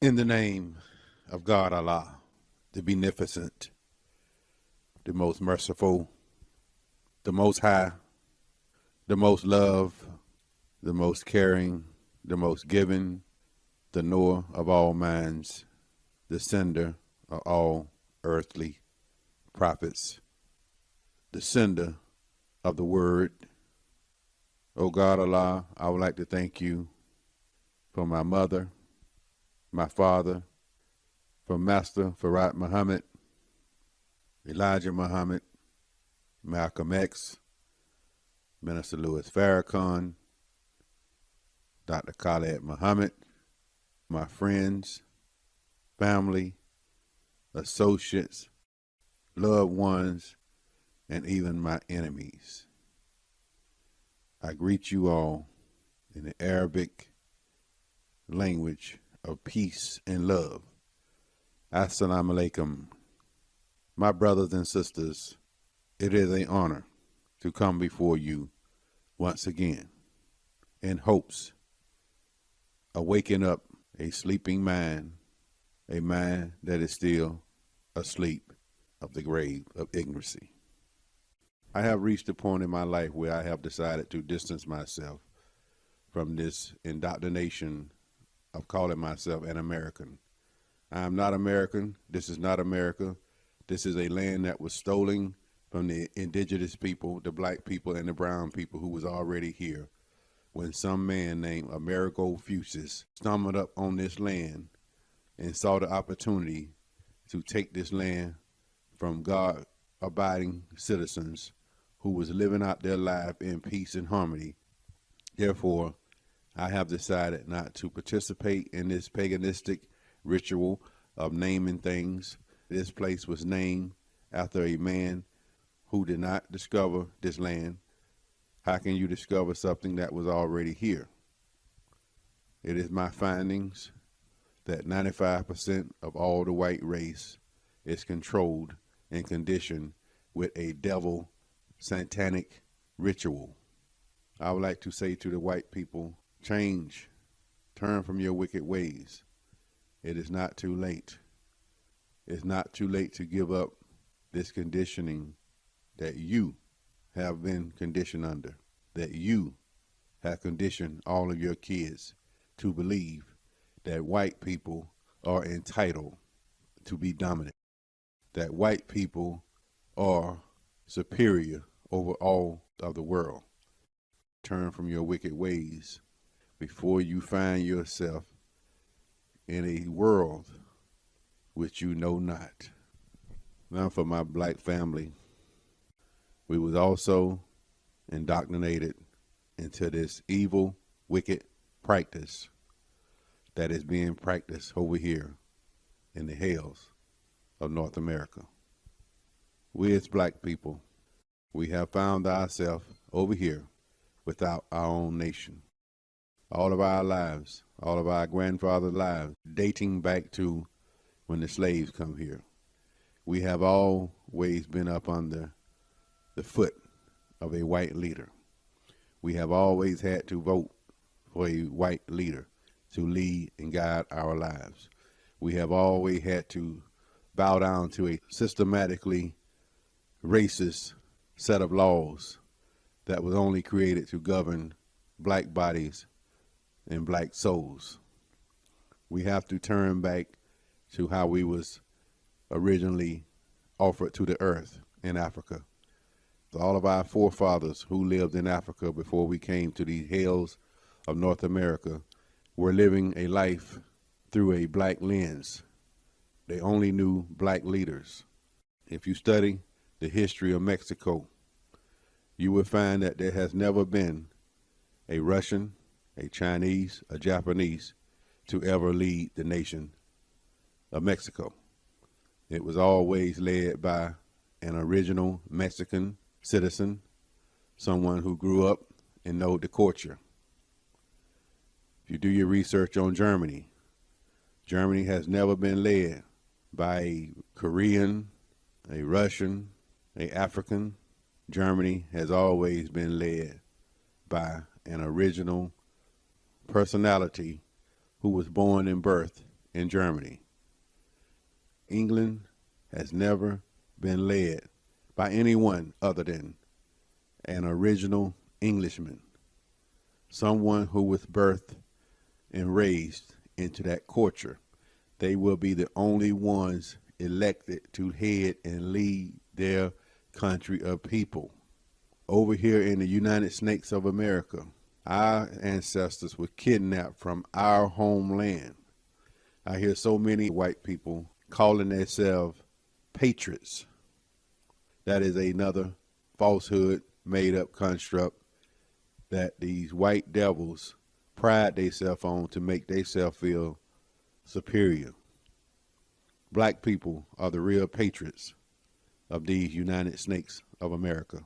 In the name of God Allah, the beneficent, the most merciful, the most high, the most love, the most caring, the most giving, the knower of all minds, the sender of all earthly prophets, the sender of the word. O God Allah, I would like to thank you for my mother, my father, for Master Farad Muhammad, Elijah Muhammad, Malcolm X, Minister Louis Farrakhan, Dr. Khaled Muhammad, my friends, family, associates, loved ones, and even my enemies. I greet you all in the Arabic language of peace and love. Assalamu alaikum. My brothers and sisters, it is an honor to come before you once again in hopes of waking up a sleeping mind, a mind that is still asleep of the grave of ignorancy. I have reached a point in my life where I have decided to distance myself from this indoctrination of calling myself an American. I am not American. This is not America. This is a land that was stolen from the indigenous people, the black people, and the brown people who was already here when some man named Amerigo Fuchs stumbled up on this land and saw the opportunity to take this land from God-abiding citizens who was living out their life in peace and harmony. Therefore, I have decided not to participate in this paganistic ritual of naming things. This place was named after a man who did not discover this land. How can you discover something that was already here? It is my findings that 95% of all the white race is controlled and conditioned with a devil satanic ritual. I would like to say to the white people, change, turn from your wicked ways. It is not too late. It's not too late to give up this conditioning that you have been conditioned under, that you have conditioned all of your kids to believe that white people are entitled to be dominant, that white people are superior over all of the world. Turn from your wicked ways before you find yourself in a world which you know not. Now for my black family, we was also indoctrinated into this evil, wicked practice that is being practiced over here in the hills of North America. We as black people, we have found ourselves over here without our own nation. All of our lives, all of our grandfather's lives, dating back to when the slaves come here, we have always been up under the foot of a white leader. We have always had to vote for a white leader to lead and guide our lives. We have always had to bow down to a systematically racist set of laws that was only created to govern black bodies and black souls. We have to turn back to how we was originally offered to the earth in Africa. So all of our forefathers who lived in Africa before we came to these hills of North America were living a life through a black lens. They only knew black leaders. If you study the history of Mexico, you will find that there has never been a Russian, a Chinese, a Japanese to ever lead the nation of Mexico. It was always led by an original Mexican citizen, someone who grew up and know the culture. If you do your research on Germany, Germany has never been led by a Korean, a Russian, a African. Germany has always been led by an original personality who was born and birthed in Germany. England has never been led by anyone other than an original Englishman, someone who was birthed and raised into that culture. They will be the only ones elected to head and lead their country of people. Over here in the United States of America, our ancestors were kidnapped from our homeland. I hear so many white people calling themselves patriots. That is another falsehood, made-up construct that these white devils pride themselves on to make themselves feel superior. Black people are the real patriots of these United States of America.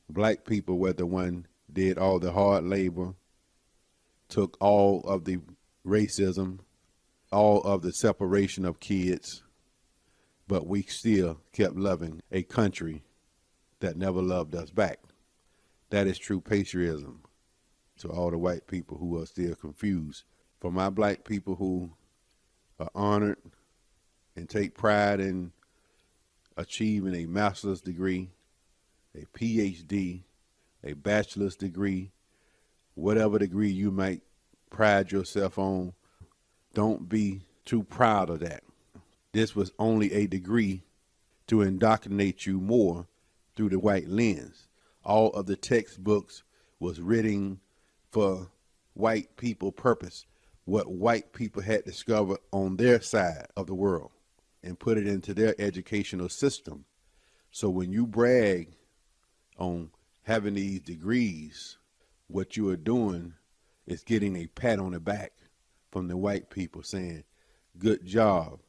Black people were the one did all the hard labor, took all of the racism, all of the separation of kids, but we still kept loving a country that never loved us back. That is true patriotism. To all the white people who are still confused. For my black people who are honored and take pride in achieving a master's degree, a PhD, a bachelor's degree, whatever degree you might pride yourself on, don't be too proud of that. This was only a degree to indoctrinate you more through the white lens. All of the textbooks was written for white people purpose, what white people had discovered on their side of the world and put it into their educational system. So when you brag on having these degrees, what you are doing is getting a pat on the back from the white people saying, good job,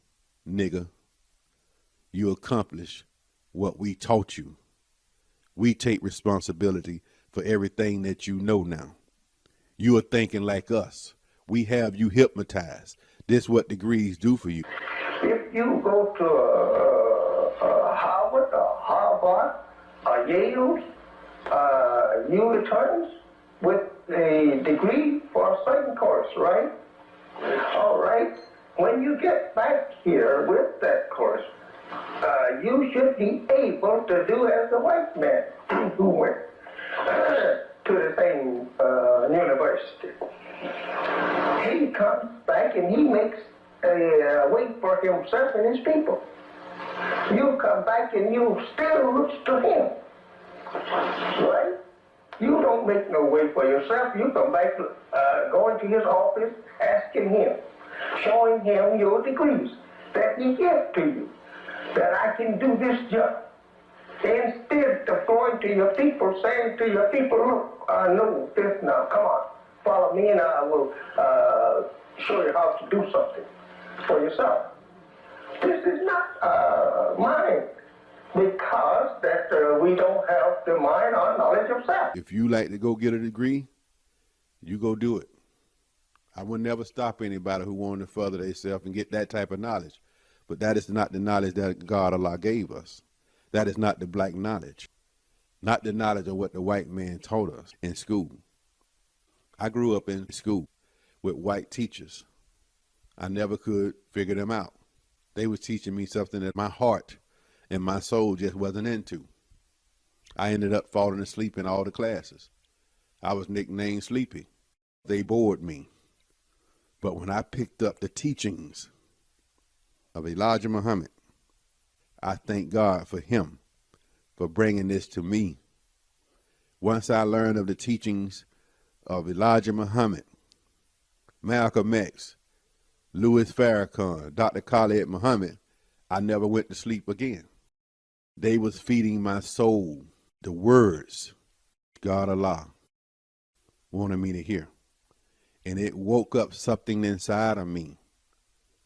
nigga. You accomplished what we taught you. We take responsibility for everything that you know now. You are thinking like us. We have you hypnotized. This is what degrees do for you. If you go to Harvard, Yale, you returns with a degree for a certain course, right? All right. When you get back here with that course, you should be able to do as a white man who went to the same university. He comes back and he makes a way for himself and his people. You come back and you still roots to him, right? You don't make no way for yourself. You come back going to his office, asking him, showing him your degrees that he gives to you, that I can do this job. Instead of going to your people, saying to your people, look, I know this now, come on, follow me and I will show you how to do something for yourself. This is not mine, because that we don't have the mind or knowledge of self. If you like to go get a degree, you go do it. I would never stop anybody who wanted to further themselves and get that type of knowledge. But that is not the knowledge that God Allah gave us. That is not the black knowledge. Not the knowledge of what the white man taught us in school. I grew up in school with white teachers. I never could figure them out. They were teaching me something that my heart and my soul just wasn't into. I ended up falling asleep in all the classes. I was nicknamed Sleepy. They bored me. But when I picked up the teachings of Elijah Muhammad, I thank God for him for bringing this to me. Once I learned of the teachings of Elijah Muhammad, Malcolm X, Louis Farrakhan, Dr. Khalid Muhammad, I never went to sleep again. They was feeding my soul the words God Allah wanted me to hear. And it woke up something inside of me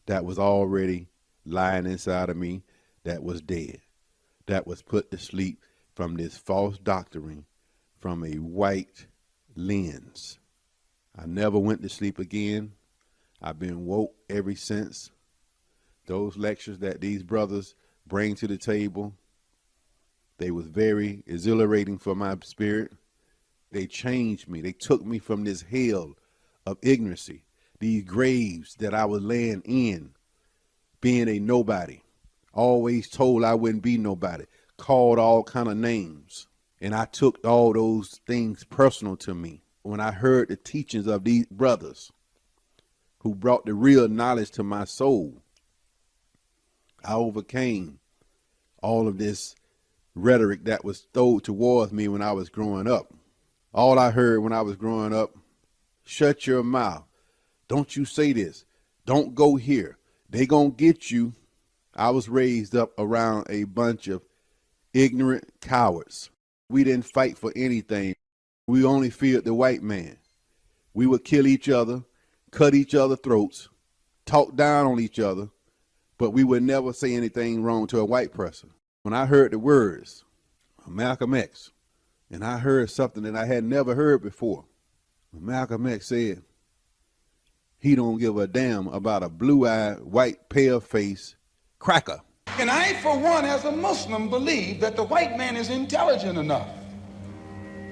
that was already lying inside of me, that was dead, that was put to sleep from this false doctrine from a white lens. I never went to sleep again. I've been woke ever since. Those lectures that these brothers bring to the table, they was very exhilarating for my spirit. They changed me. They took me from this hell of ignorancy these graves that I was laying in, being a nobody, always told I wouldn't be nobody, called all kind of names. And I took all those things personal to me. When I heard the teachings of these brothers who brought the real knowledge to my soul, I overcame all of this rhetoric that was thrown towards me when I was growing up. All I heard when I was growing up, shut your mouth. Don't you say this. Don't go here. They gonna get you. I was raised up around a bunch of ignorant cowards. We didn't fight for anything. We only feared the white man. We would kill each other, cut each other's throats, talk down on each other, but we would never say anything wrong to a white person. When I heard the words of Malcolm X, and I heard something that I had never heard before. Malcolm X said, he don't give a damn about a blue-eyed, white, pale-faced cracker. And I, for one, as a Muslim, believe that the white man is intelligent enough.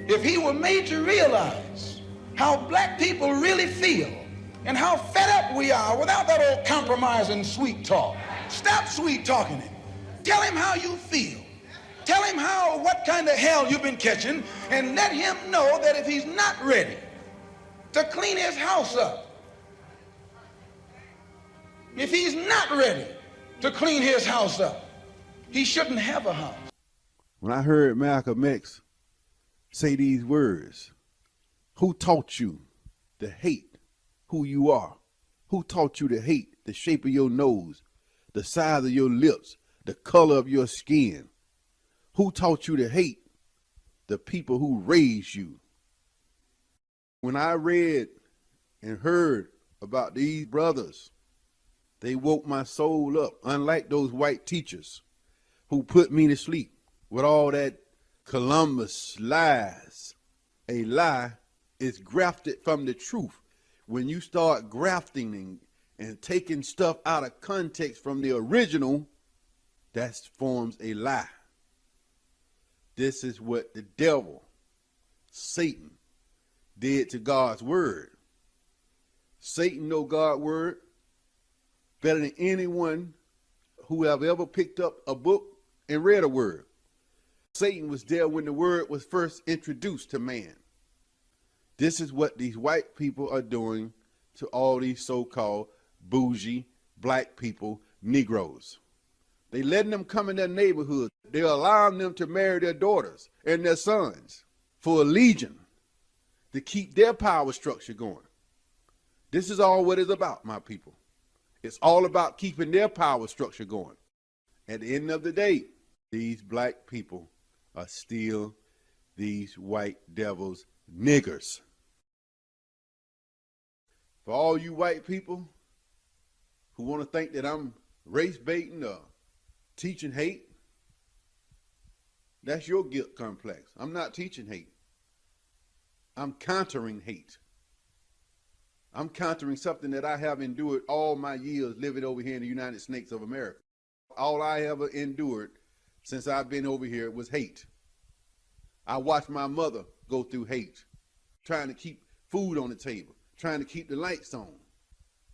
If he were made to realize how black people really feel and how fed up we are without that old compromise and sweet talk. Stop sweet talking him. Tell him how you feel. Tell him what kind of hell you've been catching, and let him know that if he's not ready to clean his house up, if he's not ready to clean his house up, he shouldn't have a house. When I heard Malcolm X say these words, who taught you to hate who you are? Who taught you to hate the shape of your nose, the size of your lips, the color of your skin? Who taught you to hate the people who raised you? When I read and heard about these brothers, they woke my soul up, unlike those white teachers who put me to sleep with all that Columbus lies. A lie is grafted from the truth. When you start grafting and taking stuff out of context from the original, that forms a lie. This is what the devil, Satan, did to God's word. Satan know God's word better than anyone who have ever picked up a book and read a word. Satan was there when the word was first introduced to man. This is what these white people are doing to all these so-called bougie black people, Negroes. They letting them come in their neighborhood. They're allowing them to marry their daughters and their sons for a legion to keep their power structure going. This is all what it's about, my people. It's all about keeping their power structure going. At the end of the day, these black people are still these white devils, niggers. For all you white people who want to think that I'm race baiting or teaching hate, that's your guilt complex. I'm not teaching hate. I'm countering hate. I'm countering something that I have endured all my years living over here in the United States of America. All I ever endured since I've been over here was hate. I watched my mother go through hate, trying to keep food on the table, trying to keep the lights on.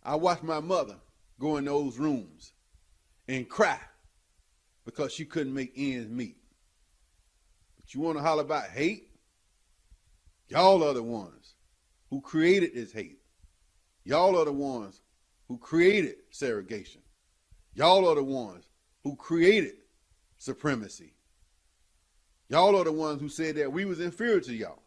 I watched my mother go in those rooms and cry because she couldn't make ends meet. But you want to holler about hate? Y'all are the ones who created this hate. Y'all are the ones who created segregation. Y'all are the ones who created supremacy. Y'all are the ones who said that we was inferior to y'all.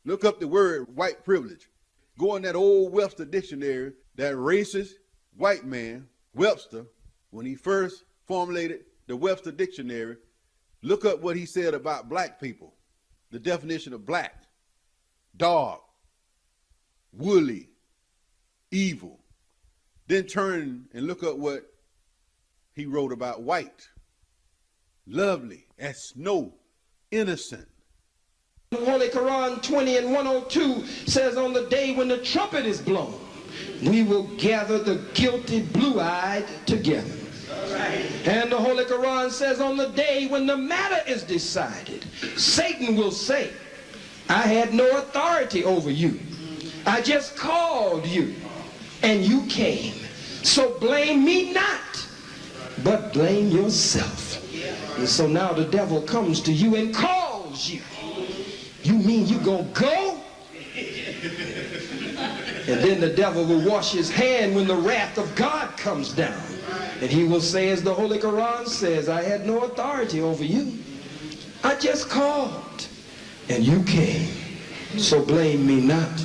Look up the word white privilege. Go in that old Webster dictionary, that racist white man, Webster, when he first formulated the Webster dictionary, look up what he said about black people. The definition of black: dark, woolly, evil. Then turn and look up what he wrote about white: lovely as snow, innocent. The Holy Quran 20 and 102 says, on the day when the trumpet is blown, we will gather the guilty blue-eyed together. Right. And the Holy Quran says, on the day when the matter is decided, Satan will say, I had no authority over you. I just called you, and you came. So blame me not, but blame yourself. And so now the devil comes to you and calls you. You mean you gonna go? And then the devil will wash his hand when the wrath of God comes down. And he will say, as the Holy Quran says, I had no authority over you. I just called, and you came. So blame me not,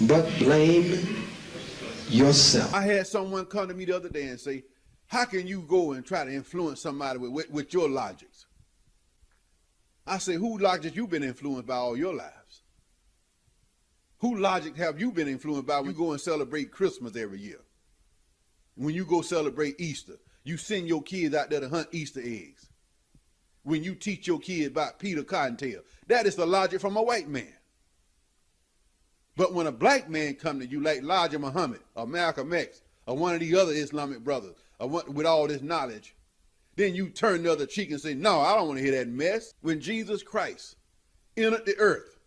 but blame yourself. I had someone come to me the other day and say, how can you go and try to influence somebody with your logics? I say, whose logic you been influenced by all your lives? Whose logic have you been influenced by when you go and celebrate Christmas every year? When you go celebrate Easter, you send your kids out there to hunt Easter eggs. When you teach your kids about Peter Cottontail, that is the logic from a white man. But when a black man come to you like Elijah Muhammad or Malcolm X or one of the other Islamic brothers or with all this knowledge, then you turn the other cheek and say, no, I don't want to hear that mess. When Jesus Christ entered the earth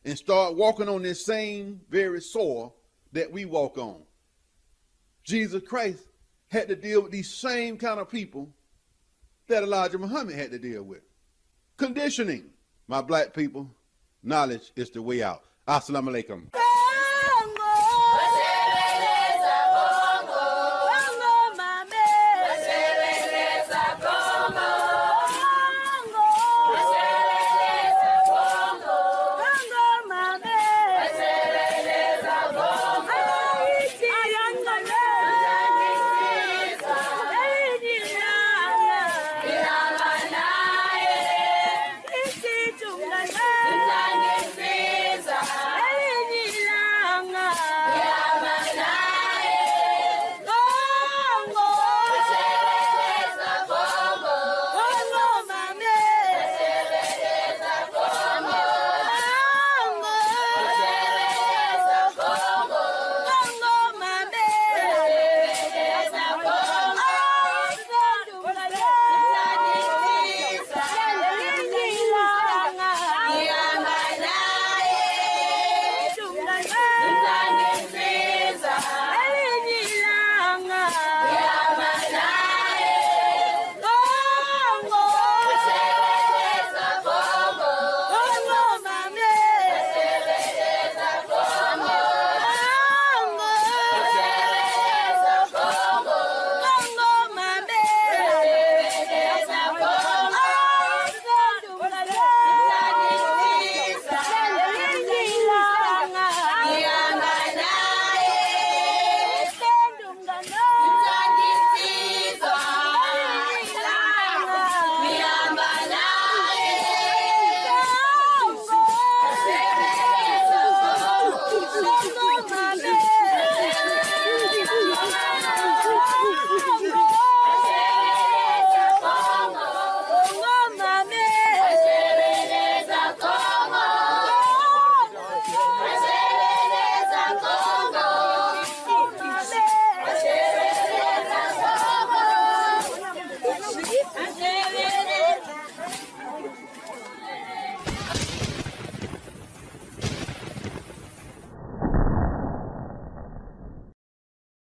and started walking on this same very soil that we walk on, Jesus Christ had to deal with these same kind of people that Elijah Muhammad had to deal with. Conditioning. My black people, knowledge is the way out. Assalamu alaikum.